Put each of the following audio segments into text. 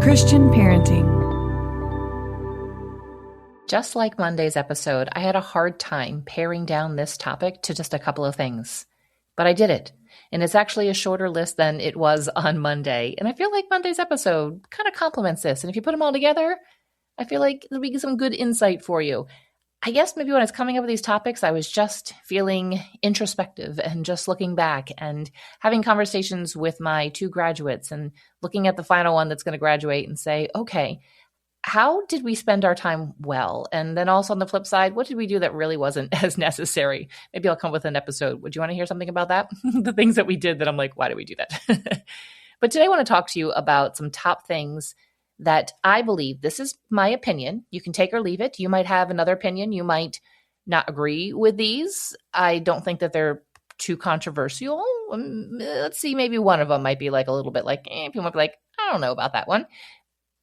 Christian Parenting. Just like Monday's episode, I had a hard time paring down this topic to just a couple of things. But I did it. And it's actually a shorter list than it was on Monday. And I feel like Monday's episode kind of complements this. And if you put them all together, I feel like there'll be some good insight for you. I guess maybe when I was coming up with these topics, I was just feeling introspective and just looking back and having conversations with my two graduates and looking at the final one that's going to graduate and say, okay, how did we spend our time well? And then also on the flip side, what did we do that really wasn't as necessary? Maybe I'll come with an episode. Would you want to hear something about that? The things that we did that I'm like, why did we do that? But today I want to talk to you about some top things that I believe, this is my opinion. You can take or leave it. You might have another opinion. You might not agree with these. I don't think that they're too controversial. Let's see, maybe one of them might be like a little bit like, people might be like, I don't know about that one.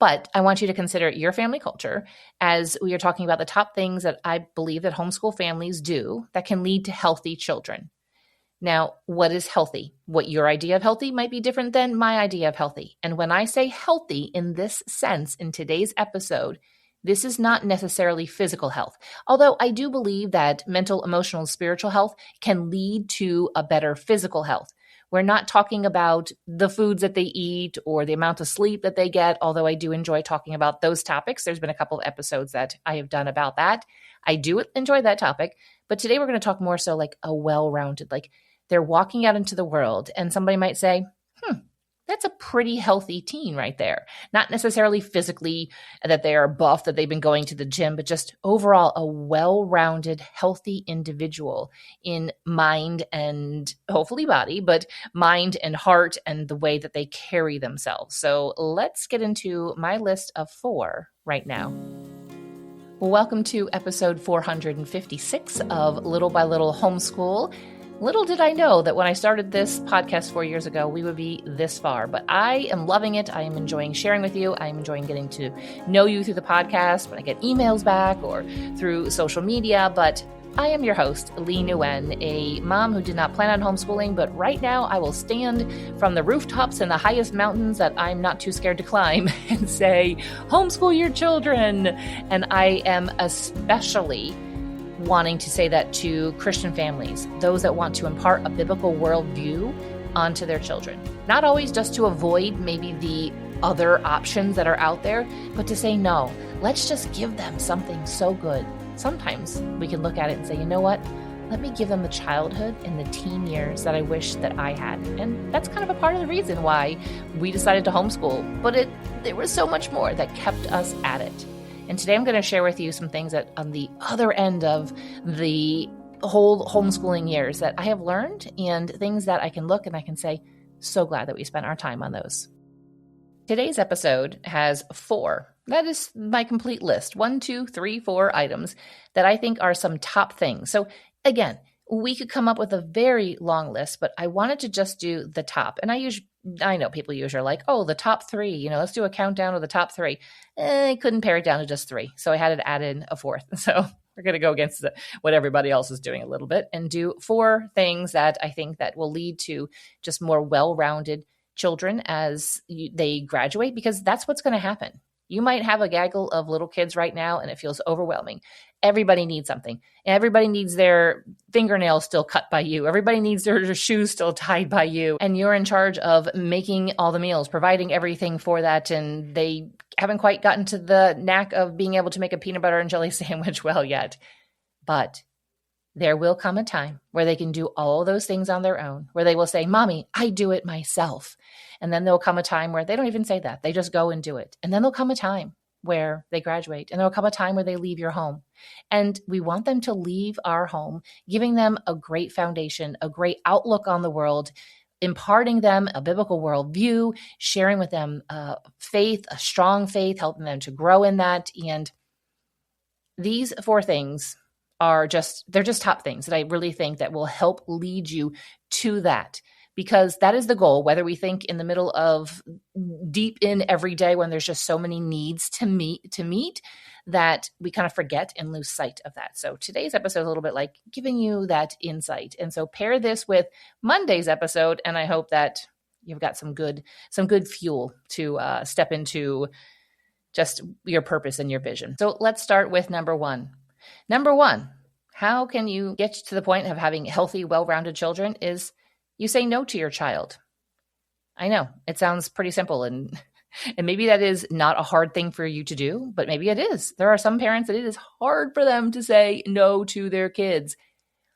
But I want you to consider your family culture as we are talking about the top things that I believe that homeschool families do that can lead to healthy children. Now, what is healthy? What your idea of healthy might be different than my idea of healthy. And when I say healthy in this sense in today's episode, this is not necessarily physical health. Although I do believe that mental, emotional, and spiritual health can lead to a better physical health. We're not talking about the foods that they eat or the amount of sleep that they get, although I do enjoy talking about those topics. There's been a couple of episodes that I have done about that. I do enjoy that topic, but today we're going to talk more so like a well-rounded, like they're walking out into the world and somebody might say, that's a pretty healthy teen right there. Not necessarily physically that they are buff, that they've been going to the gym, but just overall a well-rounded, healthy individual in mind and hopefully body, but mind and heart and the way that they carry themselves. So let's get into my list of 4 right now. Welcome to episode 456 of Little by Little Homeschool. Little did I know that when I started this podcast 4 years ago, we would be this far, but I am loving it. I am enjoying sharing with you. I am enjoying getting to know you through the podcast when I get emails back or through social media, but I am your host, Leigh Nguyen, a mom who did not plan on homeschooling, but right now I will stand from the rooftops in the highest mountains that I'm not too scared to climb and say, homeschool your children. And I am especially wanting to say that to Christian families, those that want to impart a biblical worldview onto their children. Not always just to avoid maybe the other options that are out there, but to say, no, let's just give them something so good. Sometimes we can look at it and say, you know what? Let me give them the childhood and the teen years that I wish that I had. And that's kind of a part of the reason why we decided to homeschool. But there was so much more that kept us at it. And today I'm going to share with you some things that on the other end of the whole homeschooling years that I have learned and things that I can look and I can say, so glad that we spent our time on those. Today's episode has 4. That is my complete list. 1, 2, 3, 4 items that I think are some top things. So again, we could come up with a very long list, but I wanted to just do the top. And I know people usually are like, oh, the top 3, let's do a countdown of the top 3. I couldn't pare it down to just 3. So I had to add in a 4th. So we're going to go against what everybody else is doing a little bit and do 4 things that I think that will lead to just more well-rounded children as they graduate, because that's what's going to happen. You might have a gaggle of little kids right now and it feels overwhelming. Everybody needs something. Everybody needs their fingernails still cut by you. Everybody needs their shoes still tied by you. And you're in charge of making all the meals, providing everything for that. And they haven't quite gotten to the knack of being able to make a peanut butter and jelly sandwich well yet. But there will come a time where they can do all those things on their own, where they will say, Mommy, I do it myself. And then there'll come a time where they don't even say that. They just go and do it. And then there'll come a time where they graduate, and there'll come a time where they leave your home. And we want them to leave our home, giving them a great foundation, a great outlook on the world, imparting them a biblical worldview, sharing with them faith, a strong faith, helping them to grow in that. And these 4 things they're just top things that I really think that will help lead you to that, because that is the goal, whether we think in the middle of deep in every day when there's just so many needs to meet that we kind of forget and lose sight of that. So today's episode is a little bit like giving you that insight. And so pair this with Monday's episode, and I hope that you've got some good fuel to step into just your purpose and your vision. So let's start with number one. Number one, how can you get to the point of having healthy, well-rounded children is you say no to your child. I know it sounds pretty simple, and maybe that is not a hard thing for you to do, but maybe it is. There are some parents that it is hard for them to say no to their kids,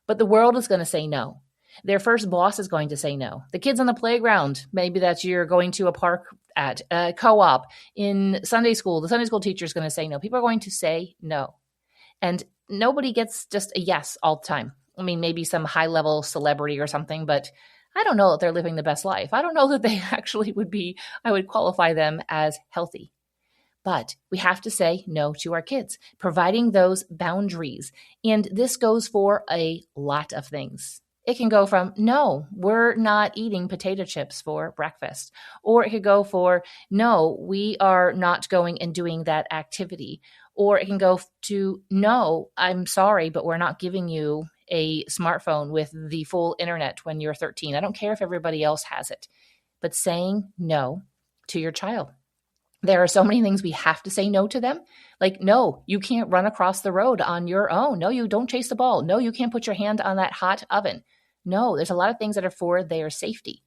but the world is going to say no. Their first boss is going to say no. The kids on the playground, maybe that you're going to a park at, a co-op, in Sunday school, the Sunday school teacher is going to say no. People are going to say no. And nobody gets just a yes all the time. I mean, maybe some high-level celebrity or something, but I don't know that they're living the best life. I don't know that they actually I would qualify them as healthy. But we have to say no to our kids, providing those boundaries. And this goes for a lot of things. It can go from, no, we're not eating potato chips for breakfast. Or it could go for, no, we are not going and doing that activity. Or it can go to, no, I'm sorry, but we're not giving you a smartphone with the full internet when you're 13. I don't care if everybody else has it. But saying no to your child. There are so many things we have to say no to them. Like, no, you can't run across the road on your own. No, you don't chase the ball. No, you can't put your hand on that hot oven. No, there's a lot of things that are for their safety.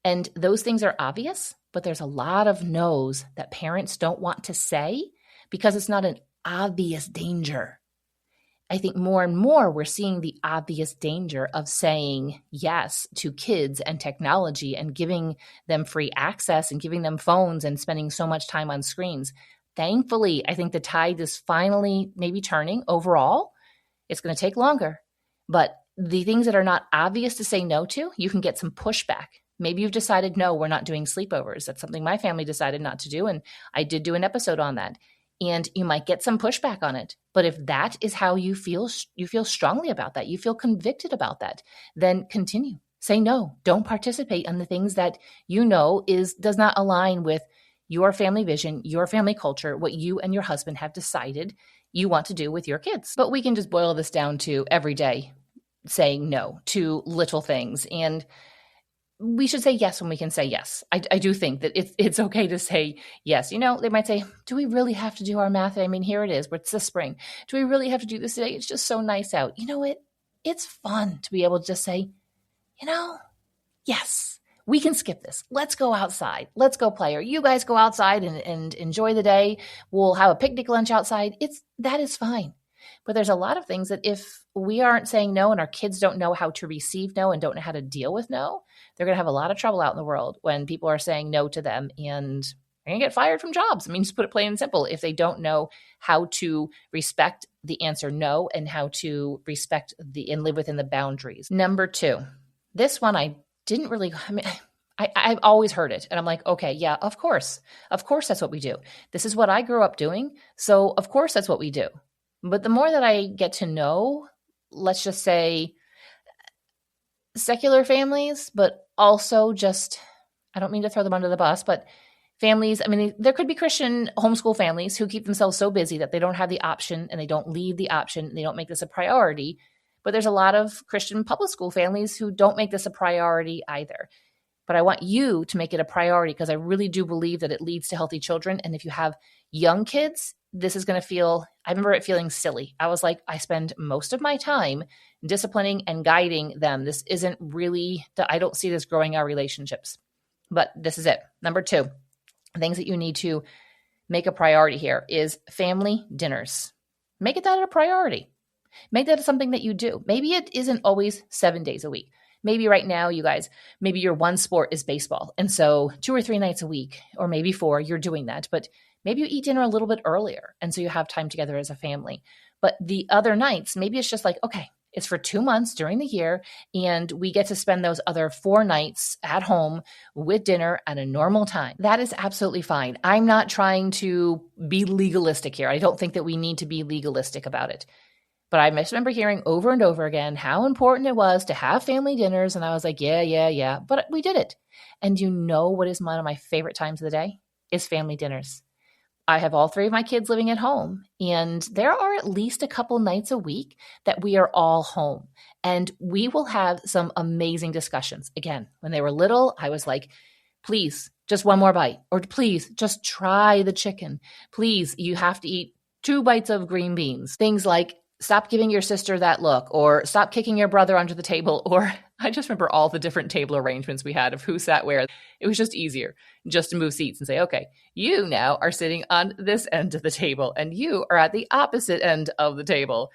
And those things are obvious, but there's a lot of no's that parents don't want to say because it's not an obvious danger. I think more and more we're seeing the obvious danger of saying yes to kids and technology and giving them free access and giving them phones and spending so much time on screens. Thankfully, I think the tide is finally maybe turning overall. It's going to take longer, but the things that are not obvious to say no to, you can get some pushback. Maybe you've decided, no, we're not doing sleepovers. That's something my family decided not to do, and I did do an episode on that. And you might get some pushback on it. But if that is how you feel strongly about that, you feel convicted about that, then continue. Say no. Don't participate in the things that you know does not align with your family vision, your family culture, what you and your husband have decided you want to do with your kids. But we can just boil this down to every day saying no to little things. And we should say yes when we can say yes. I do think that it's okay to say yes. You know, they might say, do we really have to do our math? I mean, here it is. It's the spring. Do we really have to do this today? It's just so nice out. You know what? It's fun to be able to just say, you know, yes, we can skip this. Let's go outside. Let's go play. Or you guys go outside and enjoy the day. We'll have a picnic lunch outside. That is fine. But there's a lot of things that if we aren't saying no and our kids don't know how to receive no and don't know how to deal with no, they're going to have a lot of trouble out in the world when people are saying no to them, and they're going to get fired from jobs. I mean, just put it plain and simple. If they don't know how to respect the answer no and how to respect and live within the boundaries. Number two, this one I've always heard it. And I'm like, okay, yeah, of course. Of course, that's what we do. This is what I grew up doing. So of course, that's what we do. But the more that I get to know, let's just say secular families, but also just, I don't mean to throw them under the bus, but families, I mean, there could be Christian homeschool families who keep themselves so busy that they don't have the option and they don't leave the option and they don't make this a priority. But there's a lot of Christian public school families who don't make this a priority either. But I want you to make it a priority because I really do believe that it leads to healthy children. And if you have young kids, this is going to I remember it feeling silly. I was like, I spend most of my time disciplining and guiding them. This isn't really, I don't see this growing our relationships. But this is it. Number two, things that you need to make a priority here is family dinners. Make it that a priority. Make that something that you do. Maybe it isn't always 7 days a week. Maybe right now, you guys, maybe your one sport is baseball. And so 2 or 3 nights a week, or maybe 4, you're doing that. But maybe you eat dinner a little bit earlier. And so you have time together as a family. But the other nights, maybe it's just like, okay, it's for 2 months during the year. And we get to spend those other 4 nights at home with dinner at a normal time. That is absolutely fine. I'm not trying to be legalistic here. I don't think that we need to be legalistic about it. But I just remember hearing over and over again how important it was to have family dinners. And I was like, yeah. But we did it. And you know what is one of my favorite times of the day? Is family dinners. I have all three of my kids living at home, and there are at least a couple nights a week that we are all home. And we will have some amazing discussions. Again, when they were little, I was like, please, just one more bite, or please, just try the chicken. Please, you have to eat 2 bites of green beans. Things like stop giving your sister that look, or stop kicking your brother under the table, or I just remember all the different table arrangements we had of who sat where. It was just easier just to move seats and say, okay, you now are sitting on this end of the table and you are at the opposite end of the table.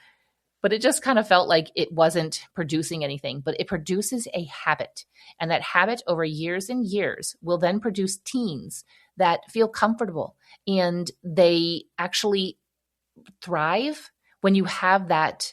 But it just kind of felt like it wasn't producing anything, but it produces a habit. And that habit over years and years will then produce teens that feel comfortable, and they actually thrive when you have that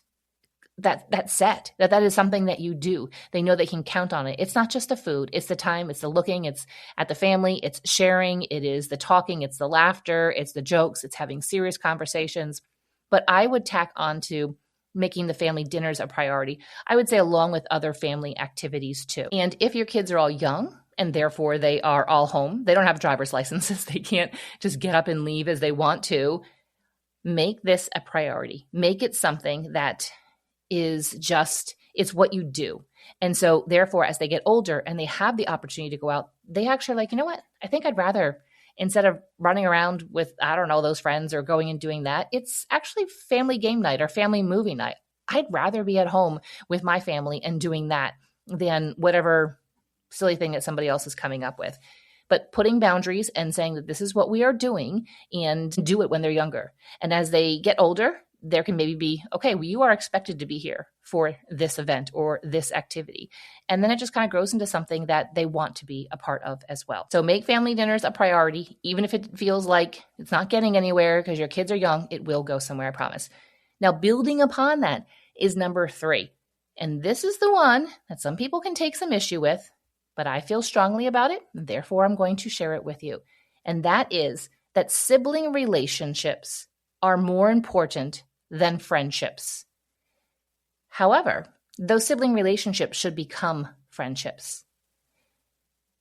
set, that is something that you do. They know they can count on it. It's not just the food, it's the time, it's the looking, it's at the family, it's sharing, it is the talking, it's the laughter, it's the jokes, it's having serious conversations. But I would tack on to making the family dinners a priority, I would say, along with other family activities too. And if your kids are all young and therefore they are all home, they don't have driver's licenses, they can't just get up and leave as they want to, make this a priority. Make it something that is just, it's what you do. And so therefore, as they get older and they have the opportunity to go out, they actually are like, you know what? I think I'd rather, instead of running around with, I don't know, those friends or going and doing that, it's actually family game night or family movie night. I'd rather be at home with my family and doing that than whatever silly thing that somebody else is coming up with. But putting boundaries and saying that this is what we are doing, and do it when they're younger. And as they get older, there can maybe be, okay, well, you are expected to be here for this event or this activity. And then it just kind of grows into something that they want to be a part of as well. So make family dinners a priority, even if it feels like it's not getting anywhere because your kids are young, it will go somewhere, I promise. Now, building upon that is number 3. And this is the one that some people can take some issue with, but I feel strongly about it, and therefore I'm going to share it with you. And that is that sibling relationships are more important than friendships. However, those sibling relationships should become friendships.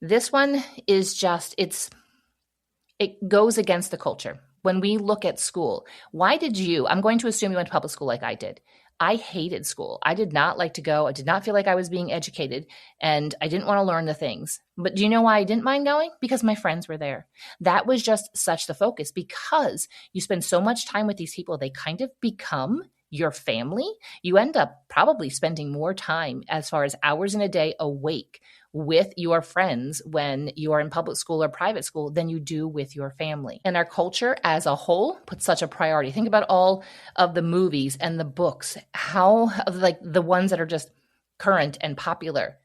This one is just, it goes against the culture. When we look at school, I'm going to assume you went to public school like I did. I hated school. I did not like to go. I did not feel like I was being educated, and I didn't want to learn the things. But do you know why I didn't mind going? Because my friends were there. That was just such the focus, because you spend so much time with these people, they kind of become your family. You end up probably spending more time, as far as hours in a day, awake with your friends when you are in public school or private school than you do with your family. And our culture as a whole puts such a priority. Think about all of the movies and the books, how, like, the ones that are just current and popular.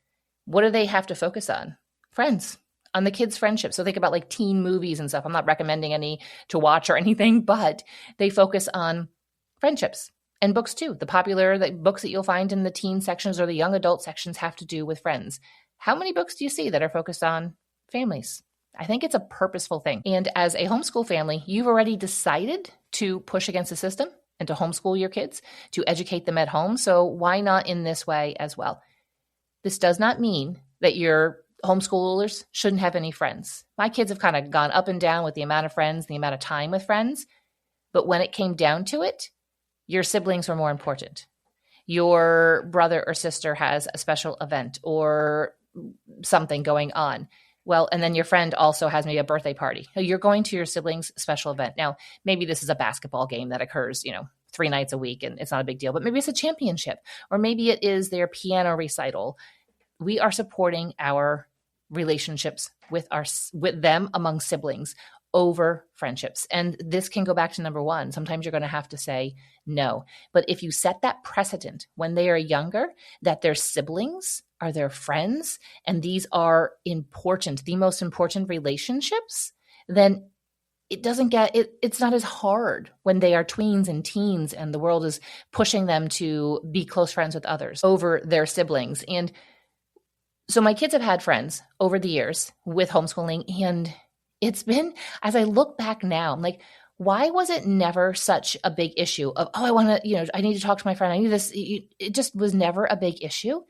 What do they have to focus on? Friends, on the kids' friendship. So think about like teen movies and stuff. I'm not recommending any to watch or anything, but they focus on friendships. And books too. The popular books that you'll find in the teen sections or the young adult sections have to do with friends. How many books do you see that are focused on families? I think it's a purposeful thing. And as a homeschool family, you've already decided to push against the system and to homeschool your kids, to educate them at home. So why not in this way as well? This does not mean that your homeschoolers shouldn't have any friends. My kids have kind of gone up and down with the amount of friends, the amount of time with friends. But when it came down to it, your siblings were more important. Your brother or sister has a special event or something going on. Well, and then your friend also has maybe a birthday party. You're going to your siblings' special event. Now, maybe this is a basketball game that occurs, 3 nights a week, and it's not a big deal, but maybe it's a championship, or maybe it is their piano recital. We are supporting our relationships with them among siblings over friendships. And this can go back to number 1. Sometimes you're going to have to say no. But if you set that precedent when they are younger, that their siblings are their friends, and these are important, the most important relationships, then it's not as hard when they are tweens and teens and the world is pushing them to be close friends with others over their siblings. And so my kids have had friends over the years with homeschooling, and it's been, as I look back now, I'm like, why was it never such a big issue of, I want to, I need to talk to my friend. I need this. It just was never a big issue,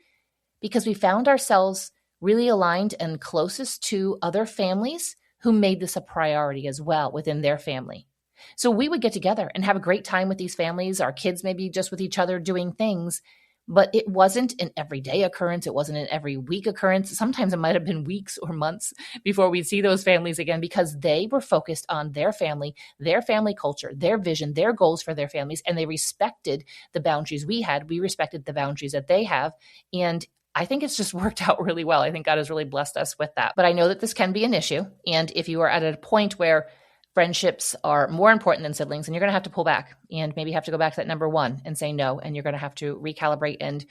because we found ourselves really aligned and closest to other families who made this a priority as well within their family. So we would get together and have a great time with these families, our kids maybe just with each other doing things. But it wasn't an everyday occurrence. It wasn't an every week occurrence. Sometimes it might have been weeks or months before we'd see those families again because they were focused on their family culture, their vision, their goals for their families, and they respected the boundaries we had. We respected the boundaries that they have. And I think it's just worked out really well. I think God has really blessed us with that. But I know that this can be an issue. And if you are at a point where friendships are more important than siblings, and you're going to have to pull back and maybe have to go back to that number one and say no, and you're going to have to recalibrate and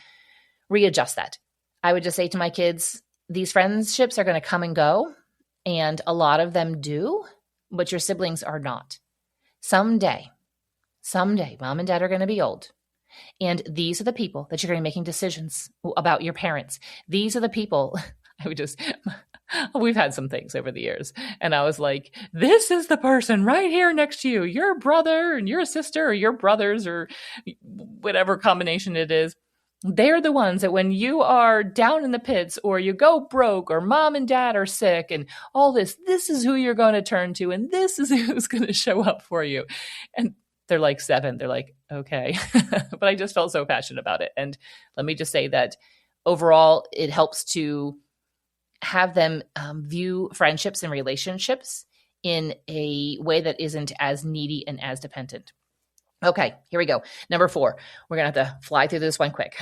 readjust that. I would just say to my kids, these friendships are going to come and go, and a lot of them do, but your siblings are not. Someday, mom and dad are going to be old. And these are the people that you're going to be making decisions about your parents. These are the people, we've had some things over the years. And I was like, this is the person right here next to you, your brother and your sister or your brothers or whatever combination it is. They're the ones that when you are down in the pits or you go broke or mom and dad are sick and all this is who you're going to turn to. And this is who's going to show up for you. And they're like 7. They're like, okay. But I just felt so passionate about it. And let me just say that overall, it helps to have them view friendships and relationships in a way that isn't as needy and as dependent. Okay, here we go. Number 4. We're going to have to fly through this one quick.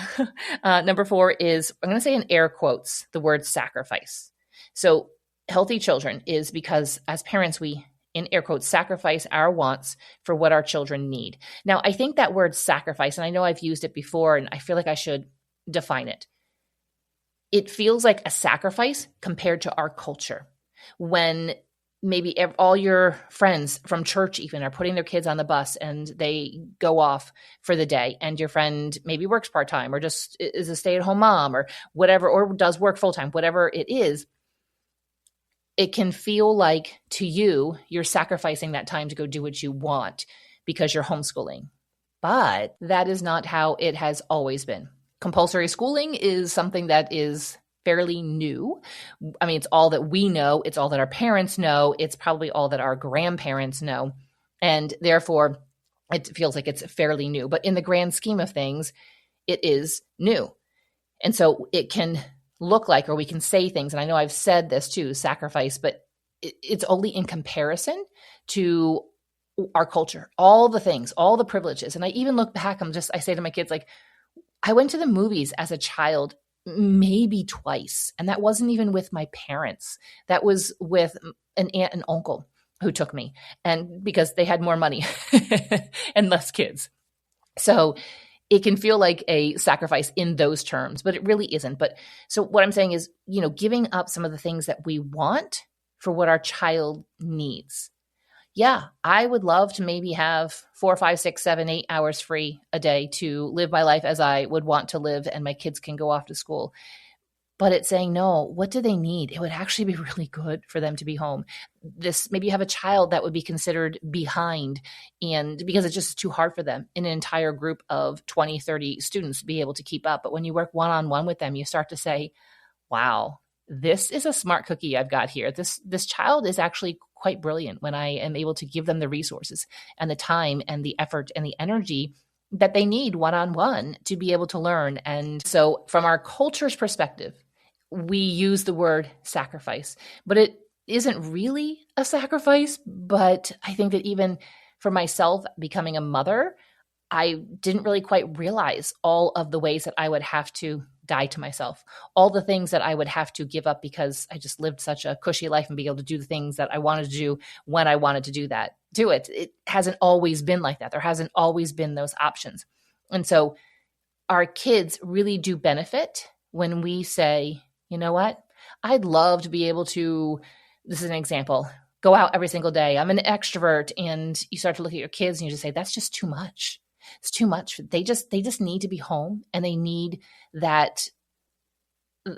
Number 4 is, I'm going to say in air quotes, the word sacrifice. So healthy children is because as parents, we, in air quotes, sacrifice our wants for what our children need. Now, I think that word sacrifice, and I know I've used it before, and I feel like I should define it. It feels like a sacrifice compared to our culture. When maybe all your friends from church even are putting their kids on the bus and they go off for the day, and your friend maybe works part-time or just is a stay-at-home mom or whatever, or does work full-time, whatever it is, it can feel like to you, you're sacrificing that time to go do what you want because you're homeschooling. But that is not how it has always been. Compulsory schooling is something that is fairly new. I mean, it's all that we know. It's all that our parents know. It's probably all that our grandparents know. And therefore, it feels like it's fairly new. But in the grand scheme of things, it is new. And so it can look like, or we can say things, and I know I've said this too, sacrifice, but it's only in comparison to our culture, all the things, all the privileges. And I even look back, I say to my kids, like, I went to the movies as a child maybe twice, and that wasn't even with my parents. That was with an aunt and uncle who took me, and because they had more money and less kids. So it can feel like a sacrifice in those terms, but it really isn't. But so what I'm saying is, giving up some of the things that we want for what our child needs. Yeah, I would love to maybe have 4, 5, 6, 7, 8 hours free a day to live my life as I would want to live, and my kids can go off to school. But it's saying, no, what do they need? It would actually be really good for them to be home. Maybe you have a child that would be considered behind, and because it's just too hard for them in an entire group of 20, 30 students to be able to keep up. But when you work one-on-one with them, you start to say, wow, this is a smart cookie I've got here. This child is actually quite brilliant when I am able to give them the resources and the time and the effort and the energy that they need one-on-one to be able to learn. And so from our culture's perspective, we use the word sacrifice, but it isn't really a sacrifice. But I think that even for myself, becoming a mother, I didn't really quite realize all of the ways that I would have to die to myself, all the things that I would have to give up because I just lived such a cushy life and be able to do the things that I wanted to do when I wanted to do it. It hasn't always been like that. There hasn't always been those options. And so our kids really do benefit when we say, you know what, I'd love to be able to, this is an example, go out every single day. I'm an extrovert. And you start to look at your kids and you just say, that's just too much. It's too much. They just need to be home, and they need that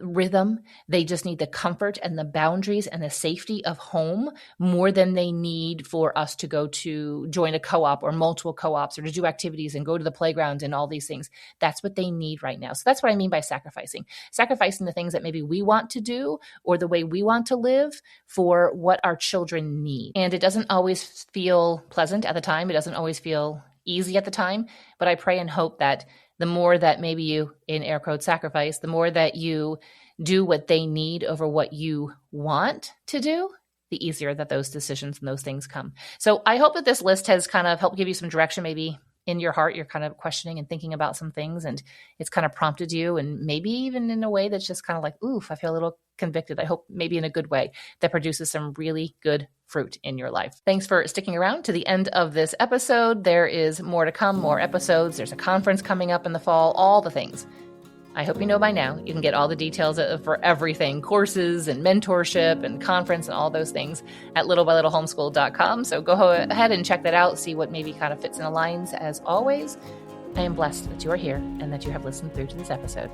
rhythm. They just need the comfort and the boundaries and the safety of home more than they need for us to go to join a co-op or multiple co-ops or to do activities and go to the playground and all these things. That's what they need right now. So that's what I mean by sacrificing the things that maybe we want to do or the way we want to live for what our children need. And it doesn't always feel pleasant at the time. It doesn't always feel easy at the time, but I pray and hope that the more that maybe you, in air quotes, sacrifice, the more that you do what they need over what you want to do, the easier that those decisions and those things come. So I hope that this list has kind of helped give you some direction. Maybe in your heart, you're kind of questioning and thinking about some things, and it's kind of prompted you, and maybe even in a way that's just kind of like, oof, I feel a little convicted. I hope maybe in a good way that produces some really good fruit in your life. Thanks for sticking around to the end of this episode. There is more to come, more episodes. There's a conference coming up in the fall, all the things. I hope you know by now you can get all the details for everything, courses and mentorship and conference and all those things at littlebylittlehomeschool.com. So go ahead and check that out, see what maybe kind of fits and aligns. As always, I am blessed that you are here and that you have listened through to this episode.